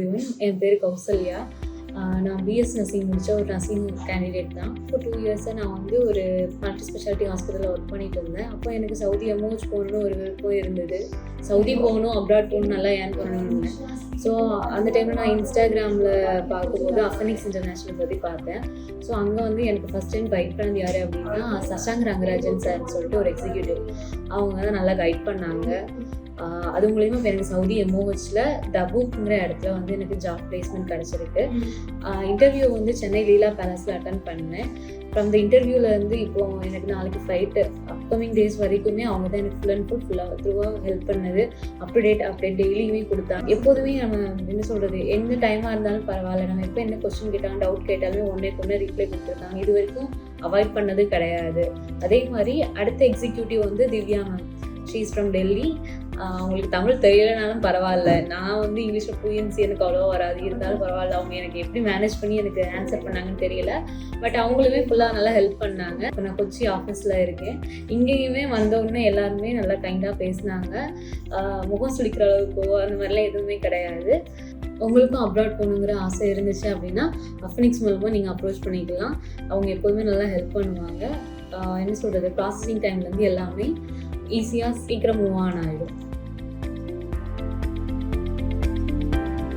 Everyone. என் பேர் கௌசல்யா. நான் PS nursing முடித்த ஒரு நர்சிங் கேண்டிடேட் தான். இப்போ 2 இயர்ஸாக நான் வந்து ஒரு மல்டி ஸ்பெஷாலிட்டி ஹாஸ்பிட்டலில் ஒர்க் பண்ணிட்டு இருந்தேன். அப்போ எனக்கு சவுதி எம்ஓஹெச் போகணுன்னு ஒரு விருப்பம் இருந்தது. சவுதி போகணும், அப்ராட் போகணும், நல்லா ஏர்ன் பண்ணணும்னு. ஸோ அந்த டைமில் நான் இன்ஸ்டாகிராமில் பார்க்கும்போது அஃபனிக்ஸ் இன்டர்நேஷ்னல் பற்றி பார்த்தேன். ஸோ அங்கே வந்து எனக்கு ஃபஸ்ட் டைம் கைட் பண்ணது யார் அப்படின்னா சஷாங்க் ரங்கராஜன் சார்னு சொல்லிட்டு ஒரு எக்ஸிக்யூட்டிவ். அவங்க தான் நல்லா கைட் பண்ணாங்க. அது மூலயமா எனக்கு சவுதி எம்ஓஹெச்சில் தபூக்குங்கிற இடத்துல வந்து எனக்கு ஜாப் பிளேஸ்மெண்ட் கிடச்சிருக்கு. இன்டர்வியூ வந்து சென்னை லீலா பேலஸில் அட்டன் பண்ணேன். ஃப்ரம் இந்த இன்டர்வியூலேருந்து இப்போது எனக்கு நாளைக்கு ஃப்ளைட்டு அப்கமிங் டேஸ் வரைக்குமே அவங்க தான் எனக்கு ஃபுல்லாக த்ரூவாக ஹெல்ப் பண்ணது. அப்டேட் டெய்லியுமே கொடுத்தாங்க. எப்போதுமே நம்ம என்ன சொல்கிறது, எந்த டைமாக இருந்தாலும் பரவாயில்ல, நம்ம எப்போ என்ன கொஸ்டின் கேட்டாலும் டவுட் கேட்டாலுமே ஒன்றே ரிப்ளை கொடுத்துருக்காங்க. இது வரைக்கும் அவாய்ட் பண்ணது கிடையாது. அதே மாதிரி அடுத்த எக்ஸிக்யூட்டிவ் வந்து Divya ma'am. She is from Delhi. அவங்களுக்கு தமிழ் தெரியலனாலும் பரவாயில்ல, நான் வந்து இங்கிலீஷில் ஃப்ளூயன்சி எனக்கு அவ்வளோவா வராது, இருந்தாலும் பரவாயில்ல. அவங்க எனக்கு எப்படி மேனேஜ் பண்ணி எனக்கு ஆன்சர் பண்ணாங்கன்னு தெரியல. பட் அவங்களுமே ஃபுல்லாக நல்லா ஹெல்ப் பண்ணாங்க. இப்போ நான் கொச்சி ஆஃபீஸில் இருக்கேன். இங்கேயுமே வந்தவுடனே எல்லாருமே நல்லா கைண்டாக பேசினாங்க. முகம் சுளிக்கிற அளவுக்கோ அந்த மாதிரிலாம் எதுவுமே கிடையாது. உங்களுக்கும் அப்ராட் போகணுங்கிற ஆசை இருந்துச்சு அப்படின்னா அஃபனிக்ஸ் மூலமாக நீங்கள் அப்ரோச் பண்ணிக்கலாம். அவங்க எப்போதுமே நல்லா ஹெல்ப் பண்ணுவாங்க. என்ன சொல்கிறது, ப்ராசஸிங் டைம்லேருந்து எல்லாமே ஈஸியாக சீக்கிரம் மூவ் ஆன் ஆகிடும்.